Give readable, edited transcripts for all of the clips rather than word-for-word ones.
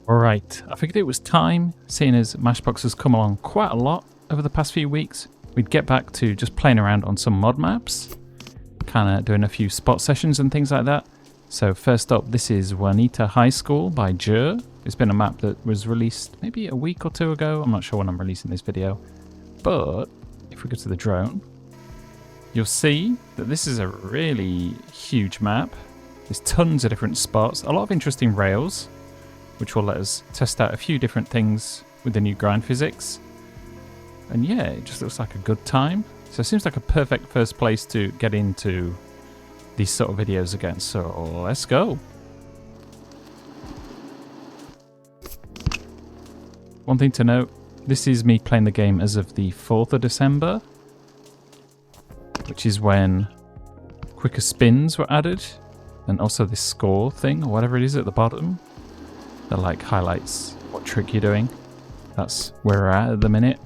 Alright, I figured it was time, seeing as Mashbox has come along quite a lot over the past few weeks, we'd get back to just playing around on some mod maps, kind of doing a few spot sessions and things like that. So first up, this is Juanita Highschool by Jur. It's been a map that was released maybe a week or two ago, I'm not sure when I'm releasing this video. But if we go to the drone, you'll see that this is a really huge map. There's tons of different spots, a lot of interesting rails, which will let us test out a few different things with the new grind physics. And yeah, it just looks like a good time. So it seems like a perfect first place to get into these sort of videos again. So let's go. One thing to note, this is me playing the game as of the 4th of December, which is when quicker spins were added, and also this score thing, or whatever it is at the bottom, that like highlights what trick you're doing. That's where we're at the minute.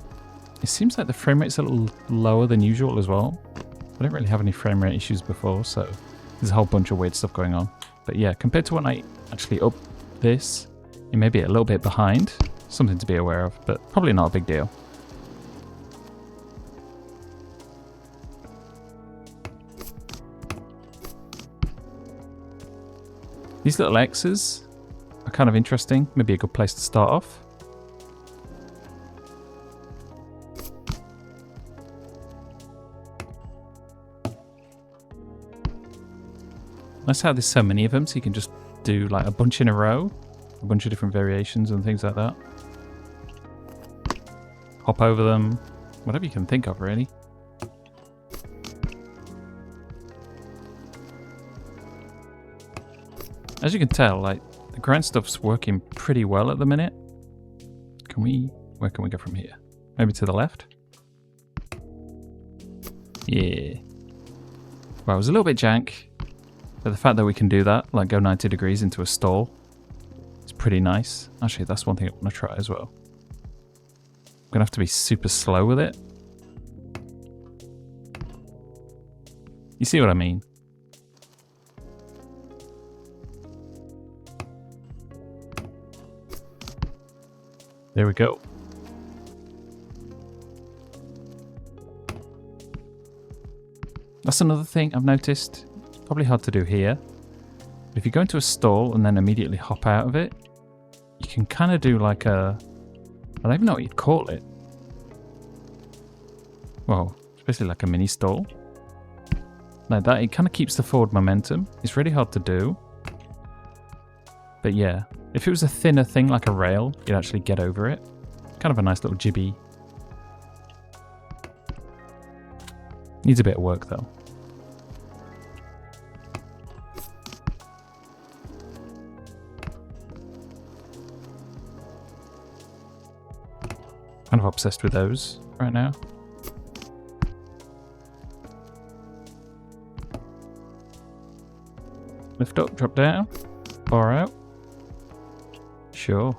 It seems like the frame rate's a little lower than usual as well. I didn't really have any frame rate issues before, so there's a whole bunch of weird stuff going on. But yeah, compared to when I actually up this, it may be a little bit behind. Something to be aware of, but probably not a big deal. These little X's are kind of interesting. Maybe a good place to start off. Nice how there's so many of them, so you can just do like a bunch in a row, a bunch of different variations and things like that. Hop over them, whatever you can think of really. As you can tell, like the grind stuff's working pretty well at the minute. Where can we go from here? Maybe to the left? Yeah. Well, it was a little bit jank, but the fact that we can do that, like go 90 degrees into a stall, it's pretty nice. Actually, that's one thing I want to try as well. I'm gonna have to be super slow with it. You see what I mean? There we go. That's another thing I've noticed. It's probably hard to do here. But if you go into a stall and then immediately hop out of it, you can kind of do like a... I don't even know what you'd call it. Well, it's basically like a mini stall. Like that, it kind of keeps the forward momentum. It's really hard to do. But yeah, if it was a thinner thing like a rail, you'd actually get over it. Kind of a nice little jibby. Needs a bit of work though. Kind of obsessed with those right now. Lift up, drop down, bar out. Sure.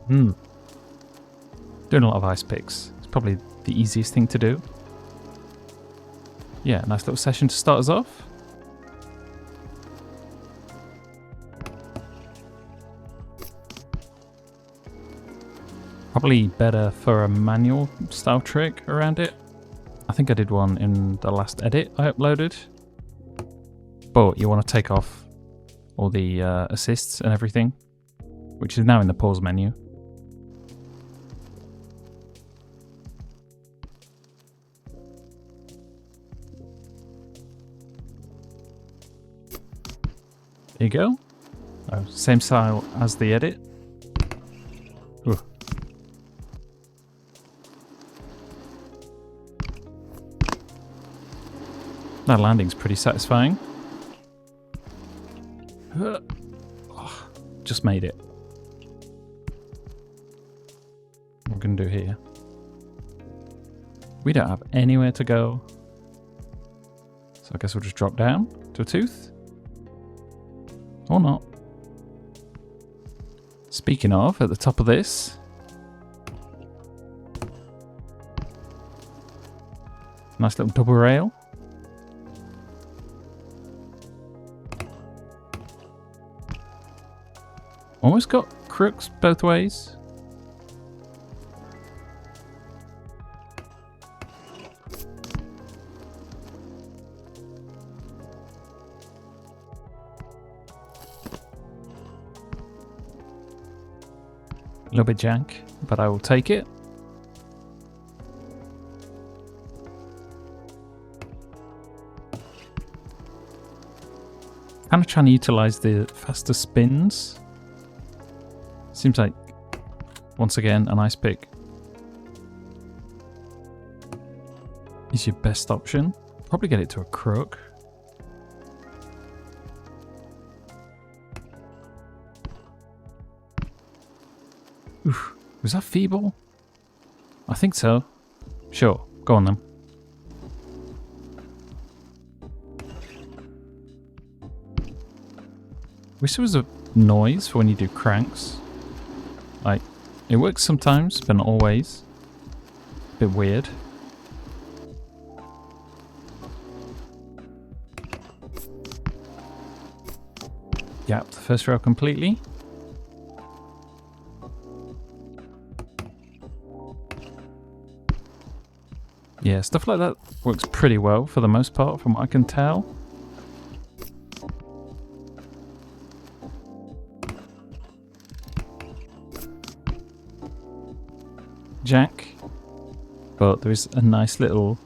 Doing a lot of ice picks. It's probably the easiest thing to do. Yeah, nice little session to start us off. Probably better for a manual style trick around it. I think I did one in the last edit I uploaded. But you want to take off all the assists and everything, which is now in the pause menu. There you go. Oh, same style as the edit. Ooh. That landing's pretty satisfying. Oh, just made it. What we're going to do here. We don't have anywhere to go. So I guess we'll just drop down to a tooth. Or not. Speaking of, at the top of this, nice little double rail. Almost got crooks both ways. A little bit jank, but I will take it. Kind of trying to utilize the faster spins. Seems like, once again, a nice pick is your best option. Probably get it to a crook. Oof, was that feeble? I think so. Sure, go on then. Wish there was a noise for when you do cranks. Like, it works sometimes, but not always. A bit weird. Yep, the first rail completely. Yeah, stuff like that works pretty well for the most part, from what I can tell. Jack, but there is a nice little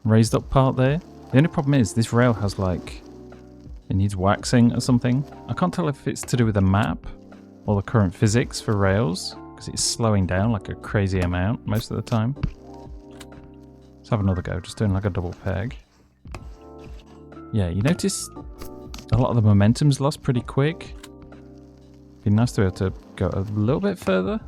raised up part there. The only problem is this rail has like, it needs waxing or something. I can't tell if it's to do with the map or the current physics for rails, because it's slowing down like a crazy amount most of the time. Let's have another go, just doing like a double peg. Yeah, you notice a lot of the momentum's lost pretty quick. Be nice to be able to go a little bit further.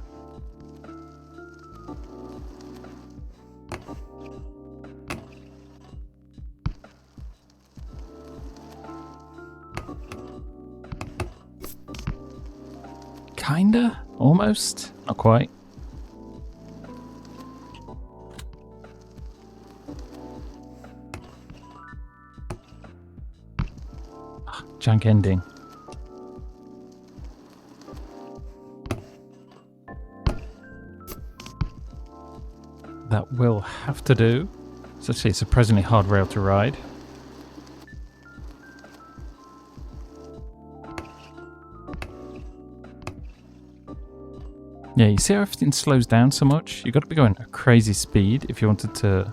Kinda? Almost? Not quite. Jank ending. That will have to do. It's actually a surprisingly hard rail to ride. Yeah, you see how everything slows down so much? You've got to be going at a crazy speed if you wanted to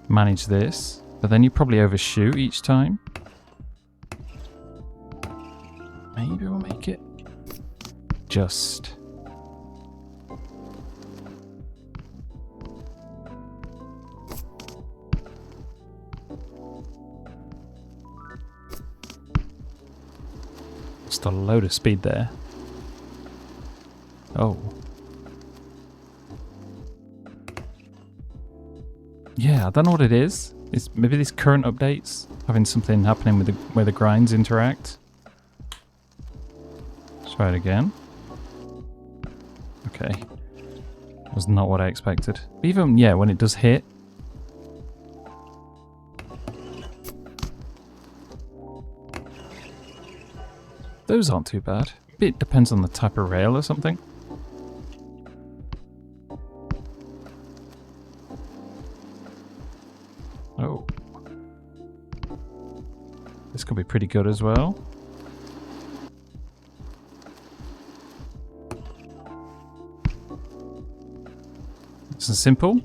manage this. But then you probably overshoot each time. Maybe we'll make it just. Just a load of speed there. Oh. Yeah, I don't know what it is. It's maybe these current updates having something happening with where the grinds interact. Let's try it again. Okay. That was not what I expected. Even, yeah, when it does hit. Those aren't too bad. It depends on the type of rail or something. Oh. This could be pretty good as well. This is simple.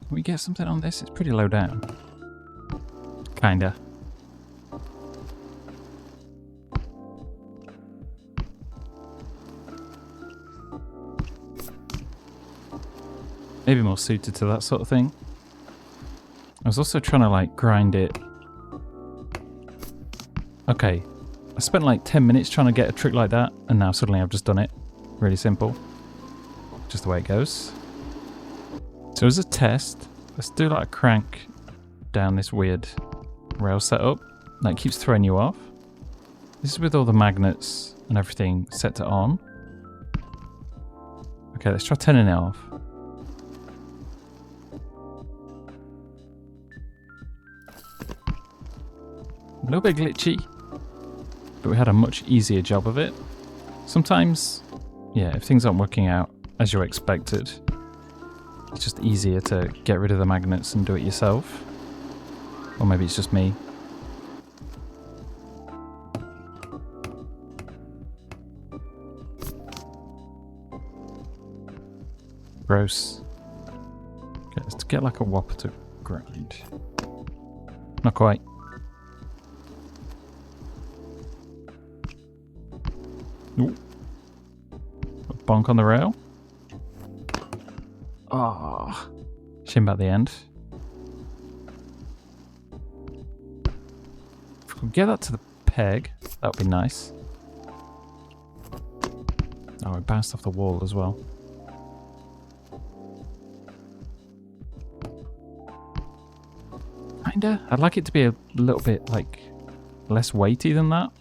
Can we get something on this? It's pretty low down. Kinda. Maybe more suited to that sort of thing. I was also trying to like grind it. Okay, I spent like 10 minutes trying to get a trick like that, and now suddenly I've just done it. Really simple. Just the way it goes. So as a test, let's do like a crank down this weird rail setup that keeps throwing you off. This is with all the magnets and everything set to on. Okay, let's try turning it off. A little bit glitchy, but we had a much easier job of it. Sometimes, yeah, if things aren't working out as you expected, it's just easier to get rid of the magnets and do it yourself. Or maybe it's just me. Gross. Okay, let's get like a whopper to grind. Not quite. Ooh. A bonk on the rail. Ah, shame about the end. If we could get that to the peg, that would be nice. Oh, it bounced off the wall as well. Kinda. I'd like it to be a little bit, like, less weighty than that.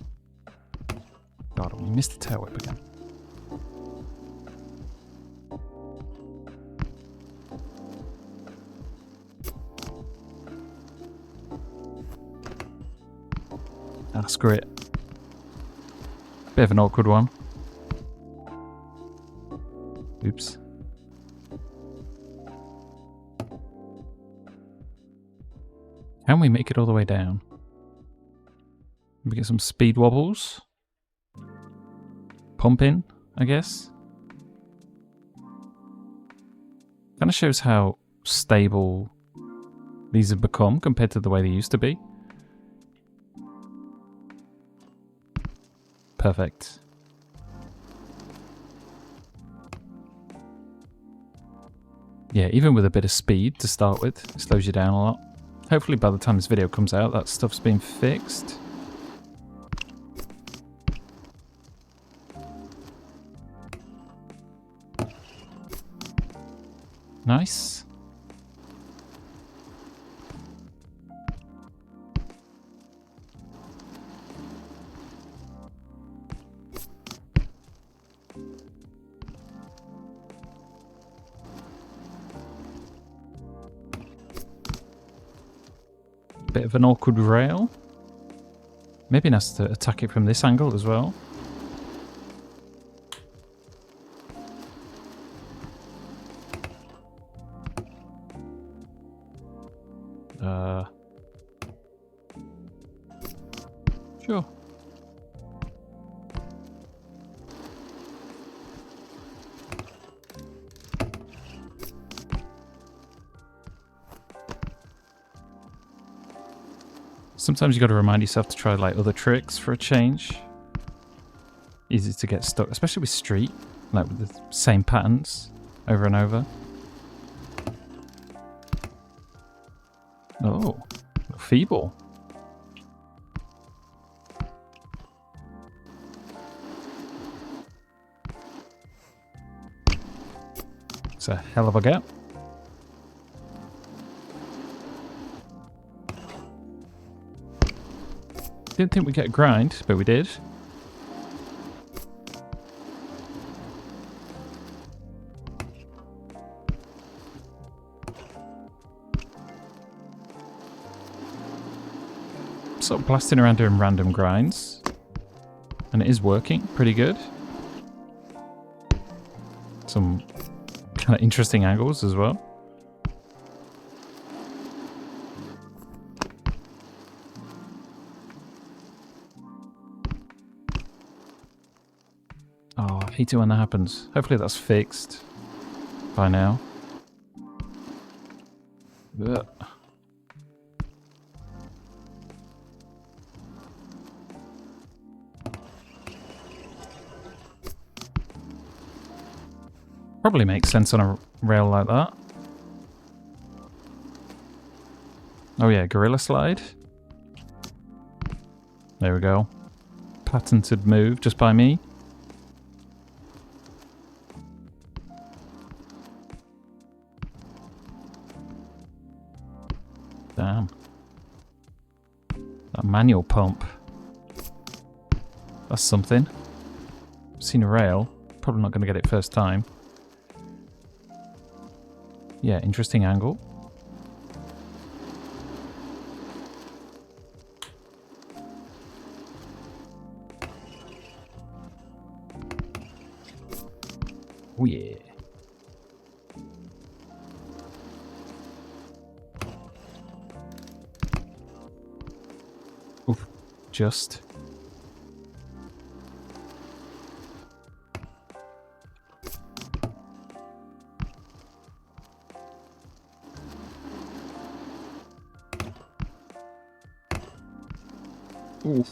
God, we missed the tail whip again. Ah, screw it. Bit of an awkward one. Oops. Can we make it all the way down? We get some speed wobbles. Pump in, I guess. Kind of shows how stable these have become compared to the way they used to be. Perfect. Yeah, even with a bit of speed to start with, it slows you down a lot. Hopefully by the time this video comes out, that stuff's been fixed. Nice. Bit of an awkward rail. Maybe nice to attack it from this angle as well. Sure. Sometimes you got to remind yourself to try like other tricks for a change. Easy to get stuck, especially with street, like with the same patterns over and over. Oh, feeble. It's a hell of a gap. Didn't think we'd get a grind, but we did. Sort of blasting around doing random grinds. And it is working pretty good. Some kind of interesting angles as well. Oh, I hate it when that happens. Hopefully that's fixed by now. Ugh. Probably makes sense on a rail like that. Oh yeah, gorilla slide. There we go. Patented move just by me. Damn. That manual pump. That's something. Seen a rail. Probably not going to get it first time. yeah, interesting angle. Oh yeah. Oof, just. Oof.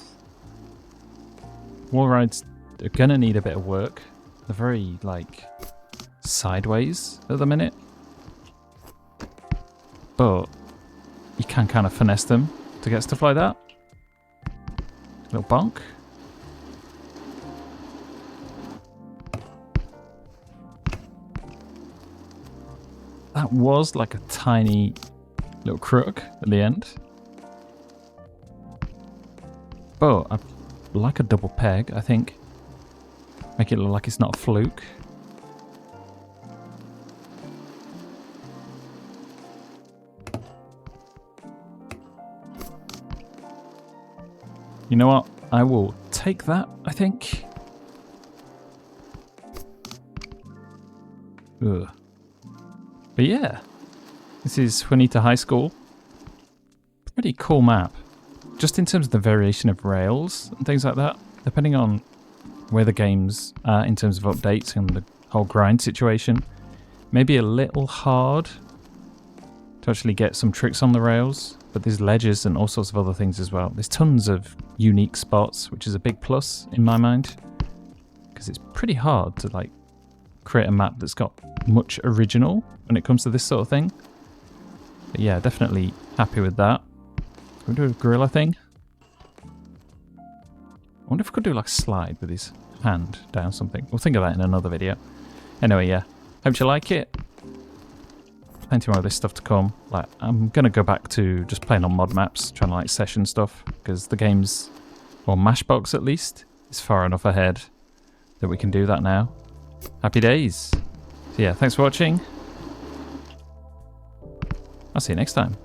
Wall rides are gonna need a bit of work. They're very, like, sideways at the minute. But you can kind of finesse them to get stuff like that. Little bonk. That was like a tiny little crook at the end. But I like a double peg, I think. Make it look like it's not a fluke. You know what? I will take that, I think. Ugh. But yeah, this is Juanita High School. Pretty cool map. Just in terms of the variation of rails and things like that, depending on where the game's at in terms of updates and the whole grind situation, maybe a little hard to actually get some tricks on the rails, but there's ledges and all sorts of other things as well. There's tons of unique spots, which is a big plus in my mind, because it's pretty hard to like create a map that's got much original when it comes to this sort of thing. But yeah, definitely happy with that. Can we do a gorilla thing? I wonder if we could do like a slide with his hand down something. We'll think of that in another video. Anyway, yeah. Hope you like it. Plenty more of this stuff to come. Like, I'm gonna go back to just playing on mod maps, trying to like session stuff, because the game's, or Mashbox at least, is far enough ahead that we can do that now. Happy days. So yeah, thanks for watching. I'll see you next time.